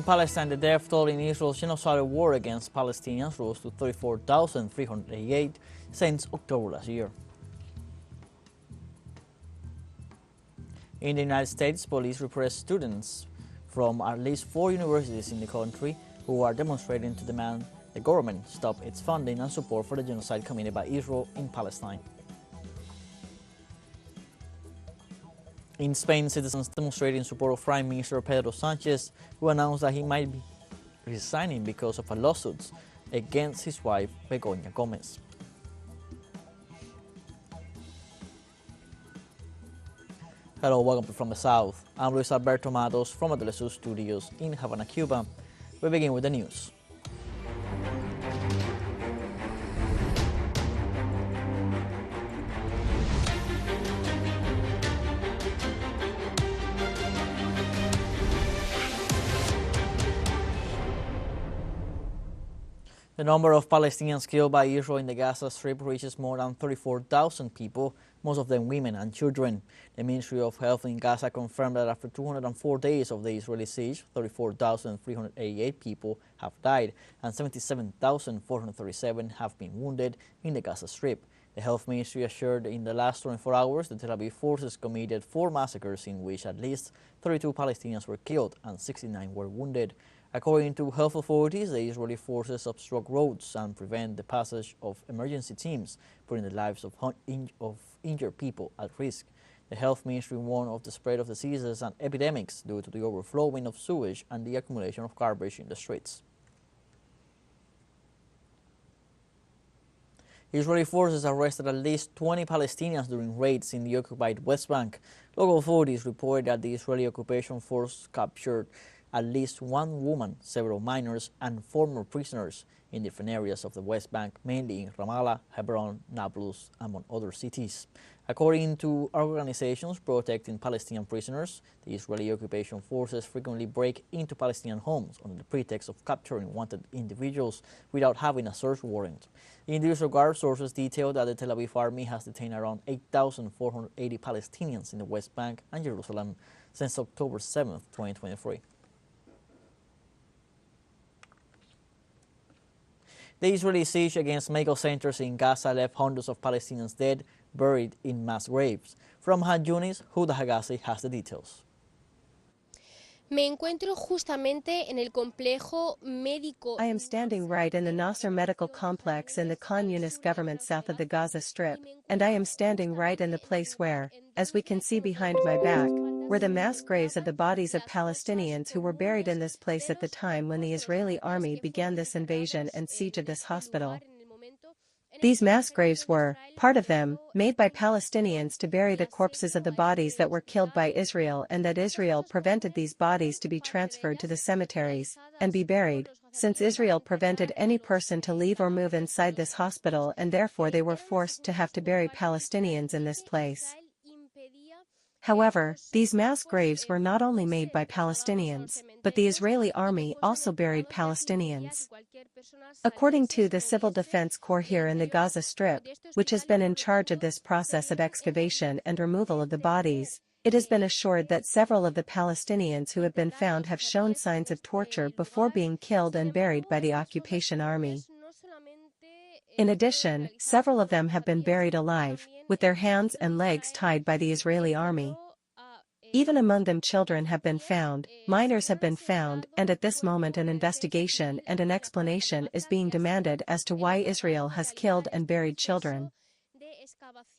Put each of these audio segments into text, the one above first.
In Palestine, the death toll in Israel's genocidal war against Palestinians rose to 34,388 since October last year. In the United States, police repressed students from at least 4 universities in the country who are demonstrating to demand the government stop its funding and support for the genocide committed by Israel in Palestine. In Spain, citizens demonstrated in support of Prime Minister Pedro Sanchez, who announced that he might be resigning because of a lawsuit against his wife, Begoña Gómez. Hello, welcome to From the South. I'm Luis Alberto Matos from the teleSUR studios in Havana, Cuba. We begin with the news. The number of Palestinians killed by Israel in the Gaza Strip reaches more than 34,000 people, most of them women and children. The Ministry of Health in Gaza confirmed that after 204 days of the Israeli siege, 34,388 people have died and 77,437 have been wounded in the Gaza Strip. The Health Ministry assured in the last 24 hours the Tel Aviv forces committed 4 massacres in which at least 32 Palestinians were killed and 69 were wounded. According to health authorities, the Israeli forces obstruct roads and prevent the passage of emergency teams, putting the lives of injured people at risk. The Health Ministry warned of the spread of diseases and epidemics due to the overflowing of sewage and the accumulation of garbage in the streets. Israeli forces arrested at least 20 Palestinians during raids in the occupied West Bank. Local authorities reported that the Israeli occupation force captured at least 1 woman, several minors, and former prisoners in different areas of the West Bank, mainly in Ramallah, Hebron, Nablus, among other cities. According to organizations protecting Palestinian prisoners, the Israeli occupation forces frequently break into Palestinian homes under the pretext of capturing wanted individuals without having a search warrant. In this regard, sources detail that the Tel Aviv army has detained around 8,480 Palestinians in the West Bank and Jerusalem since October 7, 2023. The Israeli siege against medical centers in Gaza left hundreds of Palestinians dead, buried in mass graves. From Han Yunis, Huda Hagazi has the details. Me encuentro justamente en el complejo médico. I am standing right in the Nasser Medical Complex in the Khan Yunis government south of the Gaza Strip, and I am standing right in the place where, as we can see behind my back, were the mass graves of the bodies of Palestinians who were buried in this place at the time when the Israeli army began this invasion and siege of this hospital. These mass graves were, part of them, made by Palestinians to bury the corpses of the bodies that were killed by Israel, and that Israel prevented these bodies to be transferred to the cemeteries and be buried, since Israel prevented any person to leave or move inside this hospital, and therefore they were forced to have to bury Palestinians in this place. However, these mass graves were not only made by Palestinians, but the Israeli army also buried Palestinians. According to the Civil Defense Corps here in the Gaza Strip, which has been in charge of this process of excavation and removal of the bodies, it has been assured that several of the Palestinians who have been found have shown signs of torture before being killed and buried by the occupation army. In addition, several of them have been buried alive, with their hands and legs tied by the Israeli army. Even among them children have been found, minors have been found, and at this moment an investigation and an explanation is being demanded as to why Israel has killed and buried children.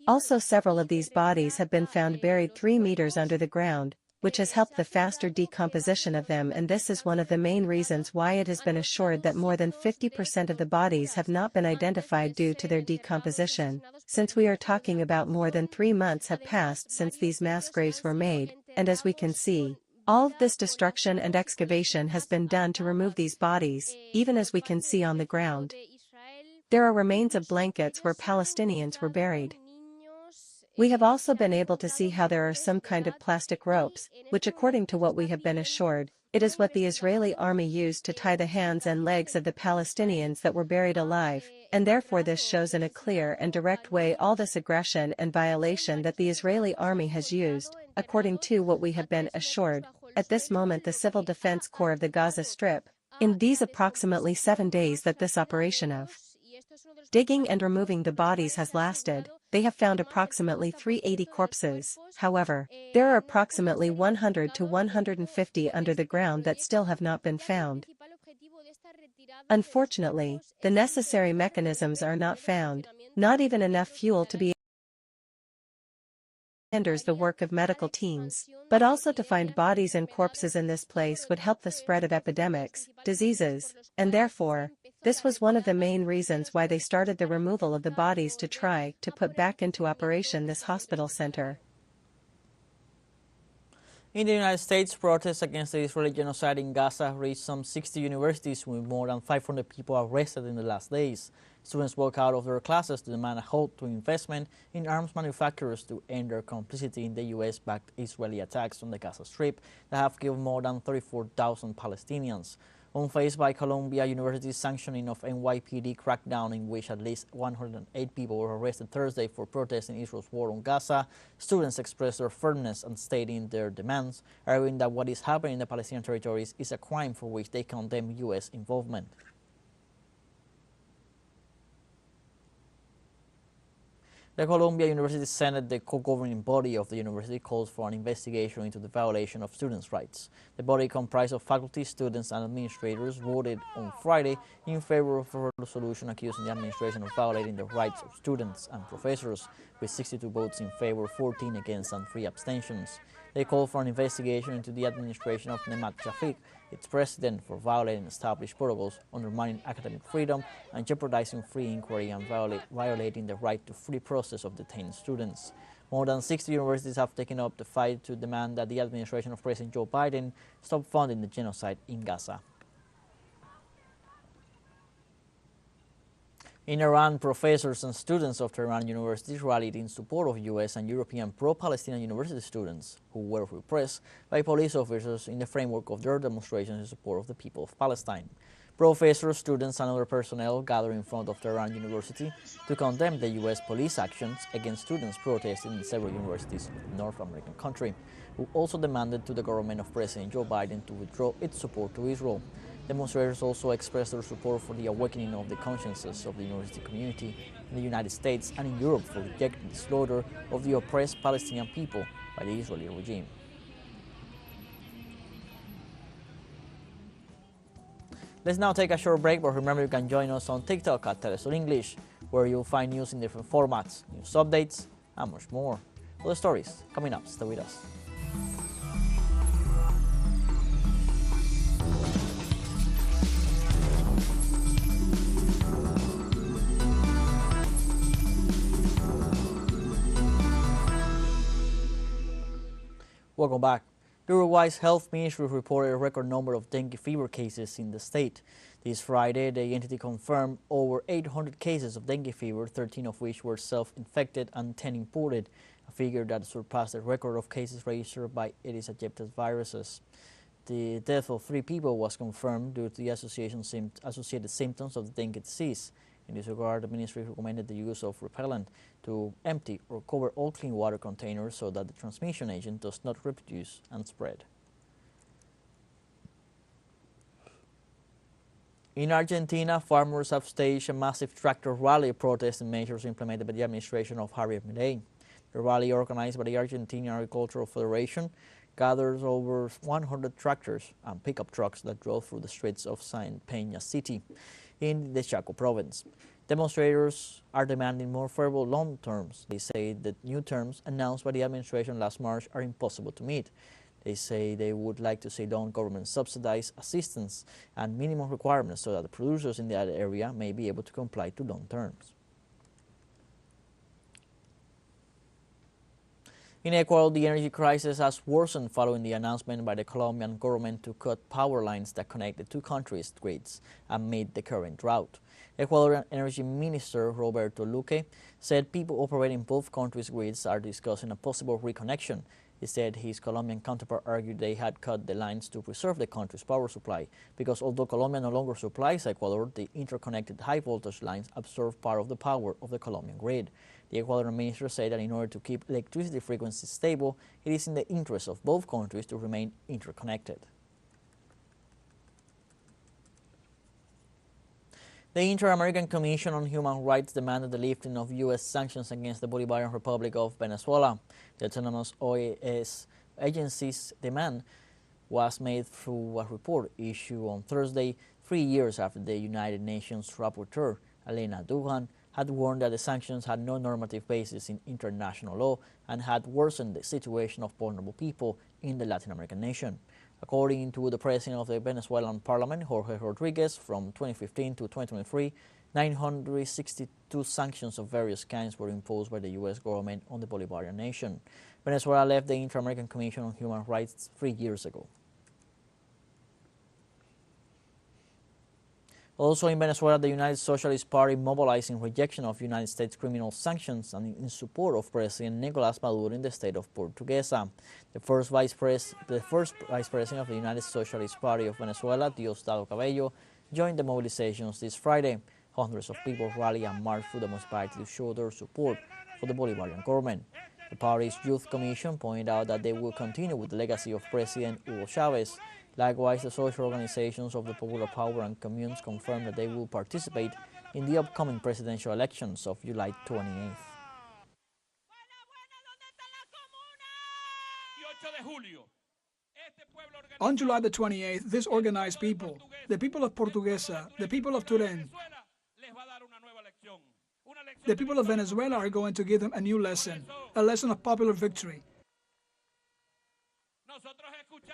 Also, several of these bodies have been found buried 3 meters under the ground, which has helped the faster decomposition of them, and this is one of the main reasons why it has been assured that more than 50% of the bodies have not been identified due to their decomposition, since we are talking about more than 3 months have passed since these mass graves were made, and as we can see, all of this destruction and excavation has been done to remove these bodies, even as we can see on the ground. There are remains of blankets where Palestinians were buried. We have also been able to see how there are some kind of plastic ropes, which according to what we have been assured, it is what the Israeli army used to tie the hands and legs of the Palestinians that were buried alive, and therefore this shows in a clear and direct way all this aggression and violation that the Israeli army has used, according to what we have been assured. at this moment the Civil Defense Corps of the Gaza Strip, in these approximately 7 days that this operation of digging and removing the bodies has lasted, they have found approximately 380 corpses. However, there are approximately 100 to 150 under the ground that still have not been found. Unfortunately, the necessary mechanisms are not found, not even enough fuel to be hinders the work of medical teams, but also to find bodies and corpses in this place would help the spread of epidemics, diseases, and therefore, this was one of the main reasons why they started the removal of the bodies to try to put back into operation this hospital center. In the United States, protests against the Israeli genocide in Gaza reached some 60 universities with more than 500 people arrested in the last days. Students walk out of their classes to demand a halt to investment in arms manufacturers to end their complicity in the U.S.-backed Israeli attacks on the Gaza Strip that have killed more than 34,000 Palestinians. Unfazed by Columbia University's sanctioning of NYPD crackdown in which at least 108 people were arrested Thursday for protesting Israel's war on Gaza, students expressed their firmness and stating their demands, arguing that what is happening in the Palestinian territories is a crime for which they condemn U.S. involvement. The Columbia University Senate, the co-governing body of the university, calls for an investigation into the violation of students' rights. The body, comprised of faculty, students, and administrators, voted on Friday in favor of a resolution accusing the administration of violating the rights of students and professors, with 62 votes in favor, 14 against, and 3 abstentions. They call for an investigation into the administration of Nemat Shafik, its president, for violating established protocols, undermining academic freedom, and jeopardizing free inquiry and violating the right to free process of detained students. More than 60 universities have taken up the fight to demand that the administration of President Joe Biden stop funding the genocide in Gaza. In Iran, professors and students of Tehran universities rallied in support of U.S. and European pro-Palestinian university students who were repressed by police officers in the framework of their demonstrations in support of the people of Palestine. Professors, students, and other personnel gathered in front of Tehran University to condemn the U.S. police actions against students protesting in several universities in the North American country, who also demanded to the government of President Joe Biden to withdraw its support to Israel. Demonstrators also expressed their support for the awakening of the consciences of the university community in the United States and in Europe for rejecting the slaughter of the oppressed Palestinian people by the Israeli regime. Let's now take a short break, but remember you can join us on TikTok at teleSUR English, where you'll find news in different formats, news updates, and much more. Other stories coming up. Stay with us. Welcome back. Uruguay's health ministry reported a record number of dengue fever cases in the state. This Friday, the entity confirmed over 800 cases of dengue fever, 13 of which were self-infected and 10 imported, a figure that surpassed the record of cases registered by Aedes aegypti viruses. The death of 3 people was confirmed due to the associated symptoms of the dengue disease. In this regard, the ministry recommended the use of repellent to empty or cover all clean water containers so that the transmission agent does not reproduce and spread. In Argentina, farmers have staged a massive tractor rally protesting measures implemented by the administration of Javier Milei. The rally, organized by the Argentine Agricultural Federation, gathers over 100 tractors and pickup trucks that drove through the streets of Saint Peña City in the Chaco province. Demonstrators are demanding more favorable loan terms. They say that new terms announced by the administration last March are impossible to meet. They say they would like to see loan government subsidized assistance and minimum requirements so that the producers in that area may be able to comply to loan terms. In Ecuador, the energy crisis has worsened following the announcement by the Colombian government to cut power lines that connect the two countries' grids amid the current drought. Ecuadorian Energy Minister Roberto Luque said people operating both countries' grids are discussing a possible reconnection. He said his Colombian counterpart argued they had cut the lines to preserve the country's power supply because although Colombia no longer supplies Ecuador, the interconnected high-voltage lines absorb part of the power of the Colombian grid. The Ecuadorian minister said that in order to keep electricity frequencies stable, it is in the interest of both countries to remain interconnected. The Inter-American Commission on Human Rights demanded the lifting of U.S. sanctions against the Bolivarian Republic of Venezuela. The autonomous OAS agency's demand was made through a report issued on Thursday, 3 years after the United Nations rapporteur, Elena Dugan, had warned that the sanctions had no normative basis in international law and had worsened the situation of vulnerable people in the Latin American nation. According to the president of the Venezuelan parliament, Jorge Rodriguez, from 2015 to 2023, 962 sanctions of various kinds were imposed by the U.S. government on the Bolivarian nation. Venezuela left the Inter-American Commission on Human Rights 3 years ago. Also in Venezuela, the United Socialist Party mobilized in rejection of United States criminal sanctions and in support of President Nicolás Maduro in the state of Portuguesa. The first vice president of the United Socialist Party of Venezuela, Diosdado Cabello, joined the mobilizations this Friday. Hundreds of people rallied and marched through the municipality to show their support for the Bolivarian government. The party's Youth Commission pointed out that they will continue with the legacy of President Hugo Chavez. Likewise, the social organizations of the Popular Power and Communes confirmed that they will participate in the upcoming presidential elections of July 28th. On July the 28th, this organized people, the people of Portuguesa, the people of Turin, the people of Venezuela are going to give them a new lesson, a lesson of popular victory.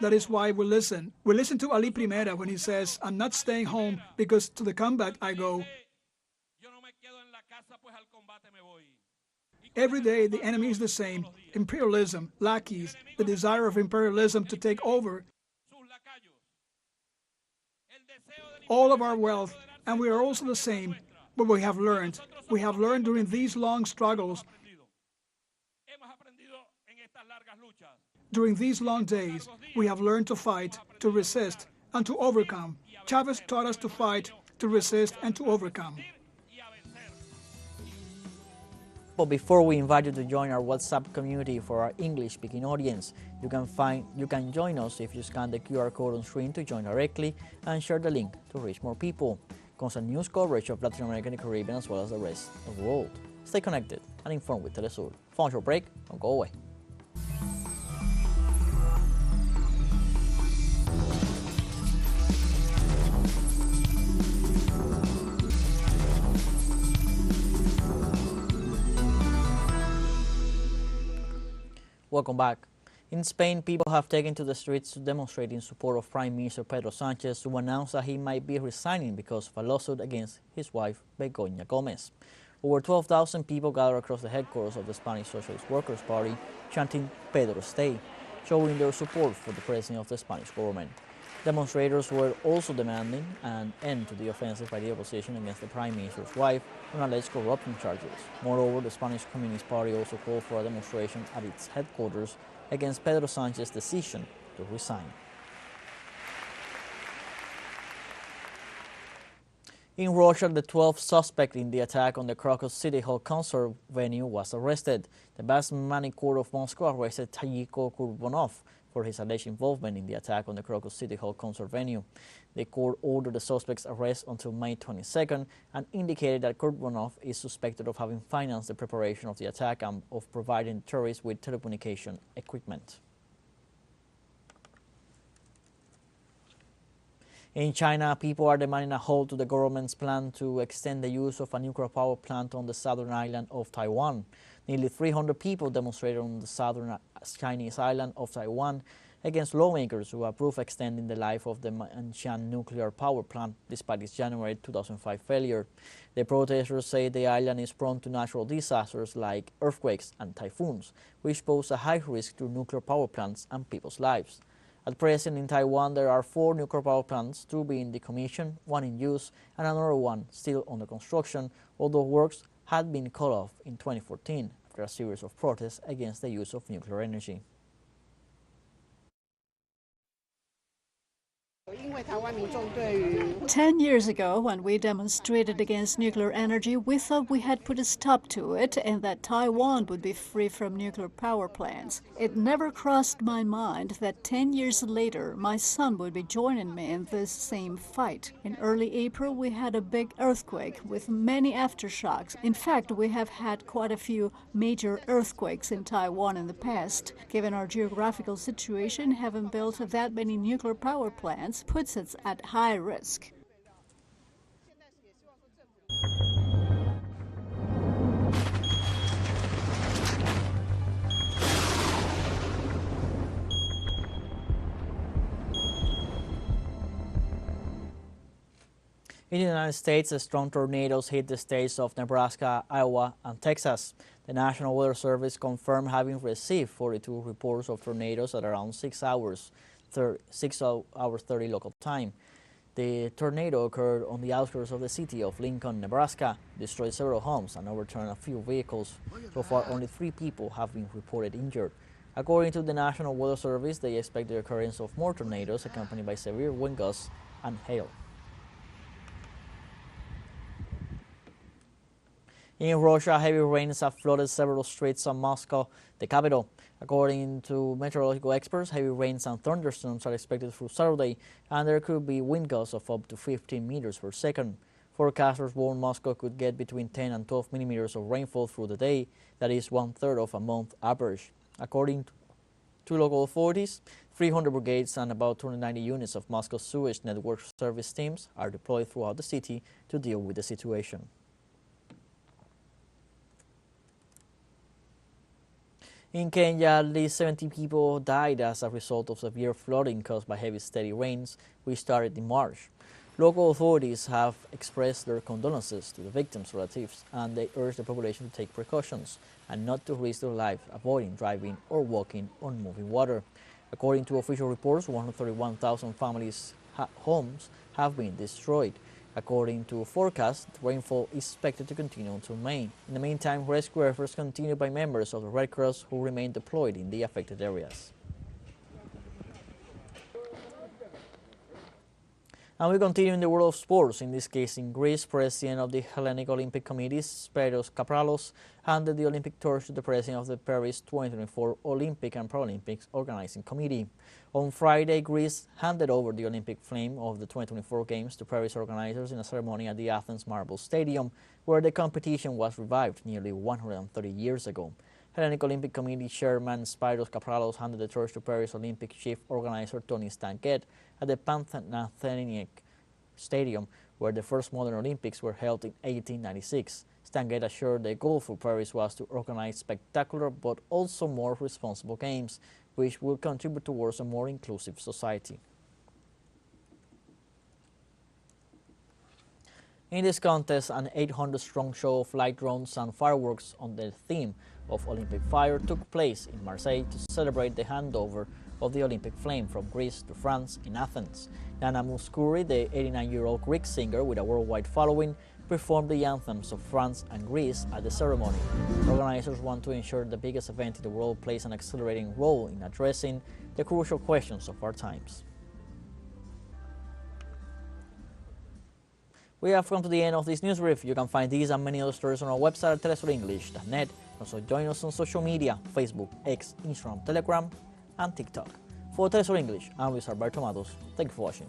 That is why we listen. We listen to Ali Primera when he says, "I'm not staying home because to the combat I go." Every day the enemy is the same: imperialism, lackeys, the desire of imperialism to take over all of our wealth, and we are also the same. But we have learned during these long struggles, during these long days, we have learned to fight, to resist, and to overcome. Chavez taught us to fight, to resist, and to overcome. But before we invite you to join our WhatsApp community for our English-speaking audience, you can join us if you scan the QR code on screen to join directly and share the link to reach more people. Constant news coverage of Latin America and the Caribbean as well as the rest of the world. Stay connected and informed with teleSUR. Phone short break, don't go away. Welcome back. In Spain, people have taken to the streets to demonstrate in support of Prime Minister Pedro Sanchez, who announced that he might be resigning because of a lawsuit against his wife, Begoña Gómez. Over 12,000 people gathered across the headquarters of the Spanish Socialist Workers' Party, chanting Pedro Stay, showing their support for the president of the Spanish government. Demonstrators were also demanding an end to the offensive by the opposition against the Prime Minister's wife on alleged corruption charges. Moreover, the Spanish Communist Party also called for a demonstration at its headquarters against Pedro Sanchez's decision to resign. In Russia, the 12th suspect in the attack on the Krakow City Hall concert venue was arrested. The Basmanny Court of Moscow arrested Tayiko Kurbonov for his alleged involvement in the attack on the Krakow City Hall concert venue. The court ordered the suspect's arrest until May 22nd and indicated that Kurbonov is suspected of having financed the preparation of the attack and of providing terrorists with telecommunication equipment. In China, people are demanding a halt to the government's plan to extend the use of a nuclear power plant on the southern island of Taiwan. Nearly 300 people demonstrated on the southern Chinese island of Taiwan against lawmakers who approve extending the life of the Ma'anshan nuclear power plant despite its January 2005 failure. The protesters say the island is prone to natural disasters like earthquakes and typhoons, which pose a high risk to nuclear power plants and people's lives. At present in Taiwan, there are 4 nuclear power plants, 2 being decommissioned, 1 in use, and another 1 still under construction, although works had been cut off in 2014 after a series of protests against the use of nuclear energy. 10 years ago, when we demonstrated against nuclear energy, we thought we had put a stop to it and that Taiwan would be free from nuclear power plants. It never crossed my mind that 10 years later, my son would be joining me in this same fight. In early April, we had a big earthquake with many aftershocks. In fact, we have had quite a few major earthquakes in Taiwan in the past. Given our geographical situation, having built that many nuclear power plants puts us at high risk. In the United States, strong tornadoes hit the states of Nebraska, Iowa, and Texas. The National Weather Service confirmed having received 42 reports of tornadoes at around 6 hours 30 local time. The tornado occurred on the outskirts of the city of Lincoln, Nebraska, destroyed several homes and overturned a few vehicles. So far, only 3 people have been reported injured. According to the National Weather Service, they expect the occurrence of more tornadoes accompanied by severe wind gusts and hail. In Russia, heavy rains have flooded several streets of Moscow, the capital. According to meteorological experts, heavy rains and thunderstorms are expected through Saturday, and there could be wind gusts of up to 15 meters per second. Forecasters warn Moscow could get between 10 and 12 millimeters of rainfall through the day, that is 1/3 of a month average. According to local authorities, 300 brigades and about 290 units of Moscow's sewage network service teams are deployed throughout the city to deal with the situation. In Kenya, at least 70 people died as a result of severe flooding caused by heavy steady rains, which started in March. Local authorities have expressed their condolences to the victims' relatives, and they urge the population to take precautions and not to risk their lives avoiding driving or walking on moving water. According to official reports, 131,000 families' homes have been destroyed. According to forecasts, the rainfall is expected to continue until May. In the meantime, rescue efforts continue by members of the Red Cross who remain deployed in the affected areas. And we continue in the world of sports. In this case, in Greece, President of the Hellenic Olympic Committee, Pedro Sanchez, handed the Olympic torch to the President of the Paris 2024 Olympic and Paralympics Organizing Committee. On Friday, Greece handed over the Olympic flame of the 2024 Games to Paris organizers in a ceremony at the Athens Marble Stadium, where the competition was revived nearly 130 years ago. Hellenic Olympic Committee Chairman Spyros Kapralos handed the torch to Paris Olympic chief organizer Tony Stanquet at the Panathenaic Stadium, where the first modern Olympics were held in 1896. Stanquet assured the goal for Paris was to organize spectacular but also more responsible games, which will contribute towards a more inclusive society. In this contest, an 800-strong show of light drones and fireworks on the theme of Olympic fire took place in Marseille to celebrate the handover of the Olympic flame from Greece to France in Athens. Nana Mouskouri, the 89-year-old Greek singer with a worldwide following, performed the anthems of France and Greece at the ceremony. Organizers want to ensure the biggest event in the world plays an accelerating role in addressing the crucial questions of our times. We have come to the end of this news brief. You can find these and many other stories on our website at telesurenglish.net. Also join us on social media, Facebook, X, Instagram, Telegram, and TikTok. For TeleSUR English, I'm Luis Alberto Matos. Thank you for watching.